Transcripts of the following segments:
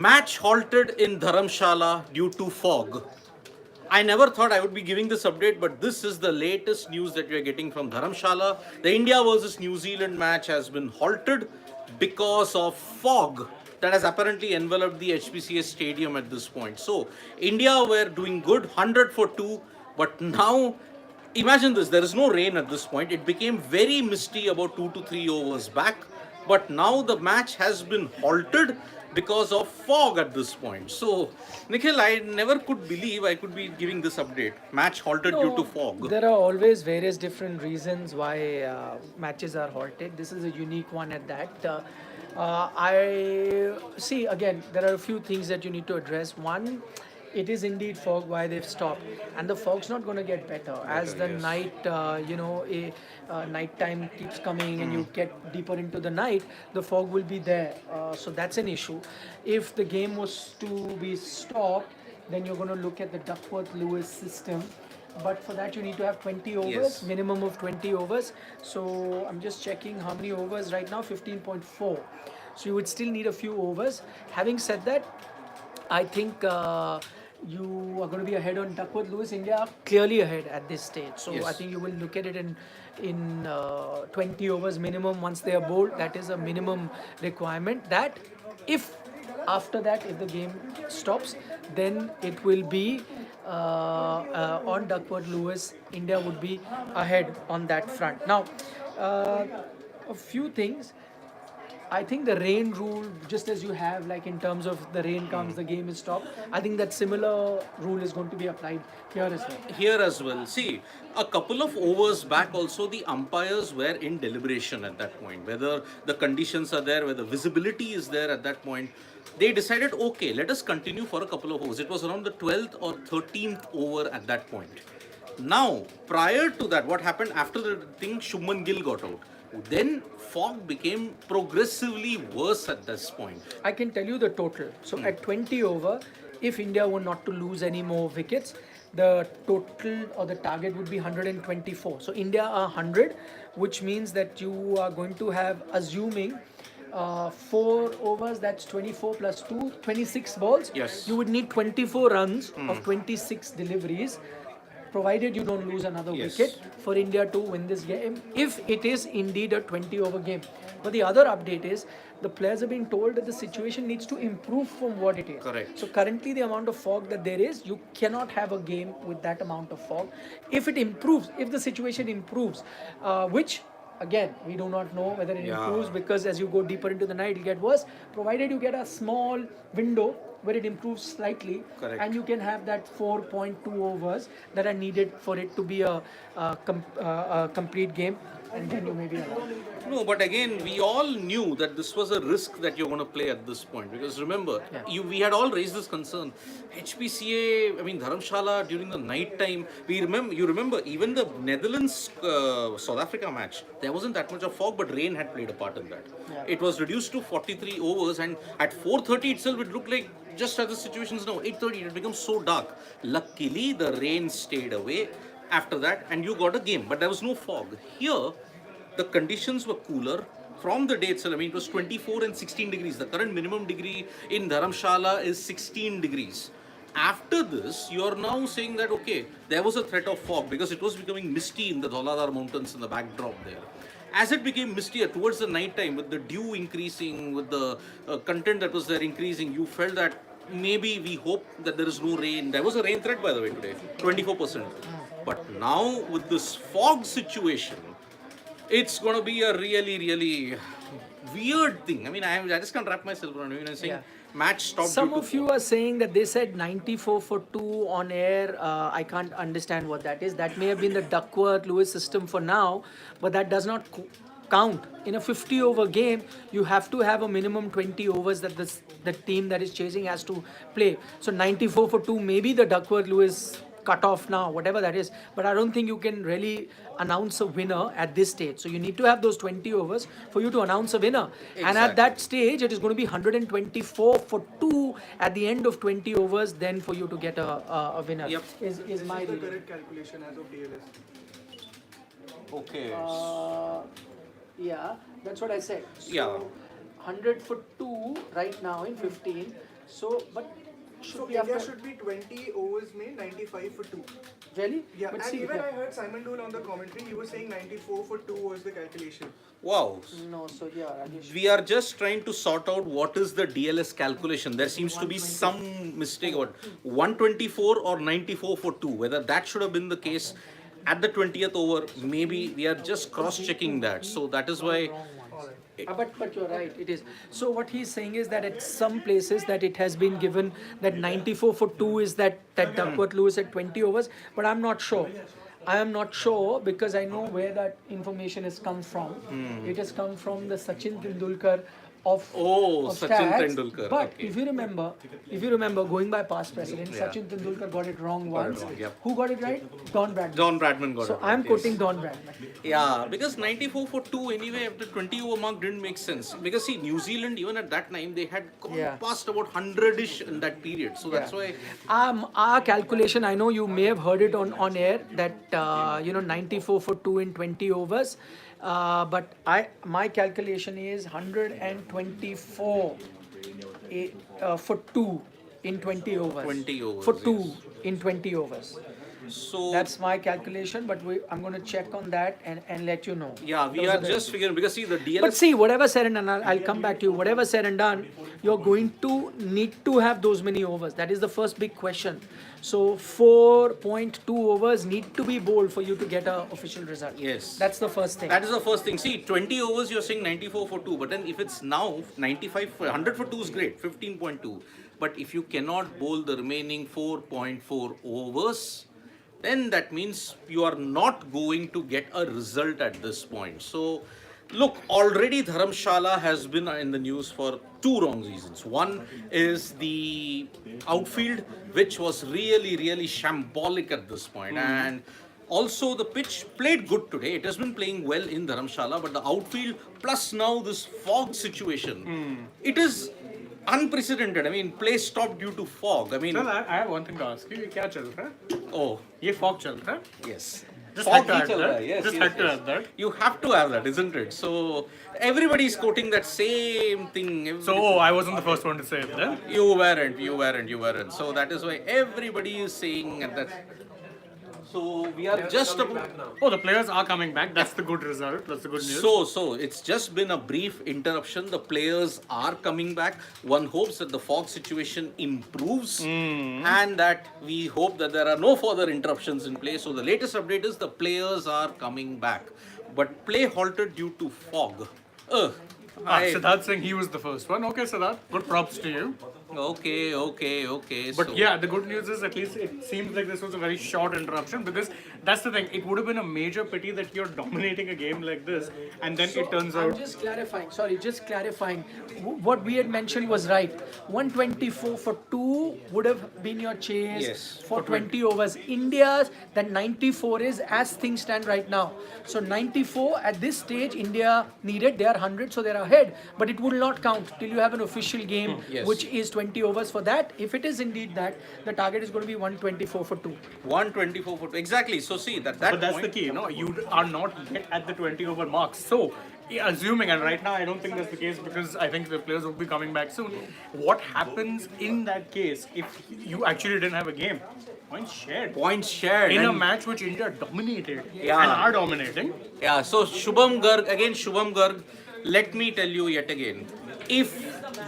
Match halted in Dharamshala due to fog. I never thought I would be giving this update, but this is the latest news that we are getting from Dharamshala. The India versus New Zealand match has been halted because of fog that has apparently enveloped the HPCA stadium at this point. So, India were doing good, 100 for 2, but now imagine this, there is no rain at this point. It became very misty about 2 to 3 overs back, but now the match has been halted because of fog at this point. So, Nikhil, I never could believe I could be giving this update. Match halted due to No, fog. there are always various different reasons why matches are halted. This is a unique one at that. I see again. There are a few things that you need to address. One, it is indeed fog why they've stopped, and the fog's not going to get better as Better, the yes. night, night time keeps coming and you get deeper into the night. The fog will be there, so that's an issue. If the game was to be stopped, then you're going to look at the Duckworth-Lewis system. But for that, you need to have 20 overs, Yes. minimum of 20 overs. So I'm just checking how many overs right now 15.4. So you would still need a few overs. Having said that, I think you are going to be ahead on Duckworth Lewis. India are clearly ahead at this stage. So Yes. I think you will look at it in 20 overs minimum once they are bowled. That is a minimum requirement. That if after that, if the game stops, then it will be on Duckworth Lewis. India would be ahead on that front. Now, uh, a few things. I think the rain rule, just as you have, like in terms of the rain comes, the game is stopped. I think that similar rule is going to be applied here as well. Here as well. See, a couple of overs back also, the umpires were in deliberation at that point. Whether the conditions are there, whether visibility is there at that point, they decided, okay, let us continue for a couple of overs. It was around the 12th or 13th over at that point. Now, prior to that, what happened after the thing, Shubman Gill got out. Then fog became progressively worse at this point. I can tell you the total. So at 20 over, if India were not to lose any more wickets, the total or the target would be 124. So India are 100, which means that you are going to have, assuming 4 overs, that's 24 plus 2, 26 balls. Yes. You would need 24 runs of 26 deliveries, provided you don't lose another Yes. wicket for India to win this game, if it is indeed a 20 over game. But the other update is the players are being told that the situation needs to improve from what it is. Correct. So currently the amount of fog that there is, you cannot have a game with that amount of fog. If it improves, if the situation improves, which again we do not know whether it Yeah. improves, because as you go deeper into the night it'll get worse, provided you get a small window where it improves slightly. Correct. And you can have that 4.2 overs that are needed for it to be a complete game, and then you may be allowed. No, but again, we all knew that this was a risk that you're going to play at this point. Because remember, Yeah. we had all raised this concern. HPCA, I mean Dharamshala during the night time. You remember even the Netherlands South Africa match. There wasn't that much of fog, but rain had played a part in that. Yeah. It was reduced to 43 overs, and at 4:30 itself, it looked like just as the situation is now 8:30, it becomes so dark. Luckily, the rain stayed away after that, and you got a game. But there was no fog here. The conditions were cooler from the day itself. I mean, it was 24 and 16 degrees. The current minimum degree in Dharamshala is 16 degrees. After this, you are now saying that, okay, there was a threat of fog because it was becoming misty in the Dhauladhar mountains in the backdrop there. As it became mistier towards the night time, with the dew increasing, with the content that was there increasing, you felt that maybe we hope that there is no rain. There was a rain threat, by the way, today, 24%. But now, with this fog situation, it's going to be a really, really weird thing. I mean, I just can't wrap myself around it. Saying Yeah. match stopped. Some due to of you fog. are saying that they said 94 for 2 on air. I can't understand what that is. That may have been the Duckworth Lewis system for now, but that does not count. In a 50 over game, you have to have a minimum 20 overs that the team that is chasing has to play. So 94 for 2, maybe the Duckworth Lewis cut off now, whatever that is. But I don't think you can really announce a winner at this stage. So you need to have those 20 overs for you to announce a winner. And at Exactly. that stage, it is going to be 124 for 2 at the end of 20 overs, then for you to get a winner. Yep. Is my the reading. correct calculation as of DLS. Okay. Yeah, that's what I said. So Yeah. 100 for 2 right now in 15. So, but So be India after- should be 20 overs made 95 for 2. Really? Yeah, But and see, even I heard Simon Dole on the commentary, he was saying 94 for 2 was the calculation. Wow. no. So here, Rajesh. We are just trying to sort out what is the DLS calculation. There seems to be some mistake about 124 or 94 for 2. Whether that should have been the case at the 20th over, maybe we are just cross-checking that. So that is why. But you're right, it is. So what he's saying is that at some places that it has been given that 94 for 2 is that Duckworth Lewis at 20 overs, but I'm not sure. I am not sure because I know where that information has come from. It has come from the Sachin Tendulkar of Oh, of Sachin stats. Tendulkar, But okay. if you remember, going by past precedent, Sachin Tendulkar got it wrong once. wrong, yep. Who got it right? Don Bradman. Don Bradman got So it. I'm right, quoting yes. Don Bradman. Yeah, because 94 for 2 anyway after 20 over mark didn't make sense. Because see, New Zealand even at that time they had gone Yeah. past about 100ish in that period. So that's why. Our calculation, I know you may have heard it on air that 94 for 2 in 20 overs, but my calculation is 124 for 2 in 20 overs. 20 overs, For 2 yes. in 20 overs. So That's my calculation, but I'm going to check on that and let you know. yeah, we Those are the- just figuring because see the DLS. But see, whatever said and done, I'll come back to you. Whatever said and done, you're going to need to have those many overs. That is the first big question. So 4.2 overs need to be bowled for you to get an official result. Yes. That's the first thing. That is the first thing. See, 20 overs you're saying 94 for 2, but then if it's now 100 for 2 is great, 15.2. But if you cannot bowl the remaining 4.4 overs, then that means you are not going to get a result at this point. So, look, already Dharamshala has been in the news for two wrong reasons. One is the outfield, which was really, really shambolic at this point. And also, the pitch played good today. It has been playing well in Dharamshala, but the outfield plus now this fog situation, it is unprecedented. I mean, play stopped due to fog. I mean, Sir, I have one thing to ask you. ये क्या चल रहा है? oh, ये fog चल रहा है? yes. Just Fog had to hi add chal that. raha hai. Yes, Just yes, had to yes. add that. You have to have that, isn't it? So everybody is quoting that same thing. So I wasn't the first one to say it then. You weren't. So that is why everybody is saying at that. So we are just about. Oh, the players are coming back. That's the good result. That's the good news. So it's just been a brief interruption. The players are coming back. One hopes that the fog situation improves and that we hope that there are no further interruptions in play. So the latest update is the players are coming back, but play halted due to fog. Siddharth saying he was the first one. Okay, Siddharth. Good props to you. Okay. But so, yeah, the good news is at least it seems like this was a very short interruption because that's the thing. It would have been a major pity that you're dominating a game like this and then it turns I'm out. just clarifying. What we had mentioned was right. 124 for 2 would have been your chase Yes. for 20 overs. India's that 94 is as things stand right now. So 94 at this stage, India needed. They are 100, so they're ahead. But it will not count till you have an official game, Yes. which is 20 overs for that. If it is indeed that, the target is going to be 124 for 2. 124 for exactly. So see that But that's point, the key, you know, you are not yet at the 20 over mark. So, assuming, and right now I don't think that's the case because I think the players will be coming back soon. What happens in that case if you actually didn't have a game? Points shared. Points shared In a and- match which India dominated Yeah. and are dominating. Yeah, so Shubham Garg, let me tell you yet again, if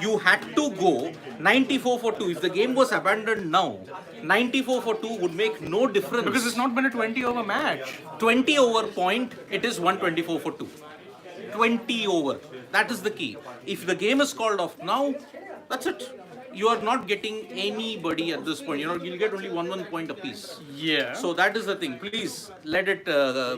you had to go 94 for 2, if the game was abandoned now, 94 for 2 would make no difference. Because it's not been a 20 over match. 20 over point, it is 124 for 2. 20 over. That is the key. If the game is called off now, that's it. You are not getting anybody at this point. You'll get only 1 point apiece. Yeah. So that is the thing. Please let it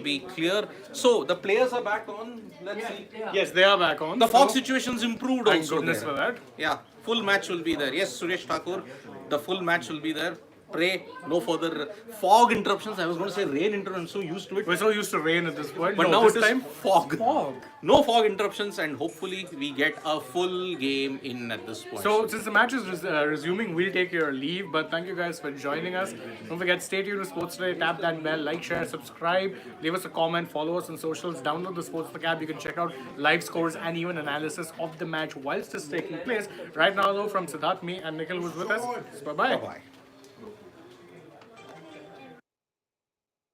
be clear. So the players are back on. Let's see. Yes, they are back on. The fog So, situation's improved thank also goodness there. for that. Yeah, full match will be there. Yes, Suresh Thakur, the full match will be there. pray no further fog interruptions. I was going to say rain interruptions. I'm so used to it. We're so used to rain at this point. But No, now this it is time fog. fog. No fog interruptions, and hopefully we get a full game in at this point. So since the match is resuming, we'll take your leave. But thank you guys for joining us. Don't forget, stay tuned to Sports Today. Tap that bell, like, share, subscribe, leave us a comment, follow us on socials, download the Sports Today app. You can check out live scores and even analysis of the match whilst it's taking place. Right now, though, from Siddharth, me, and Nikhil, who's with us. Bye bye. Bye.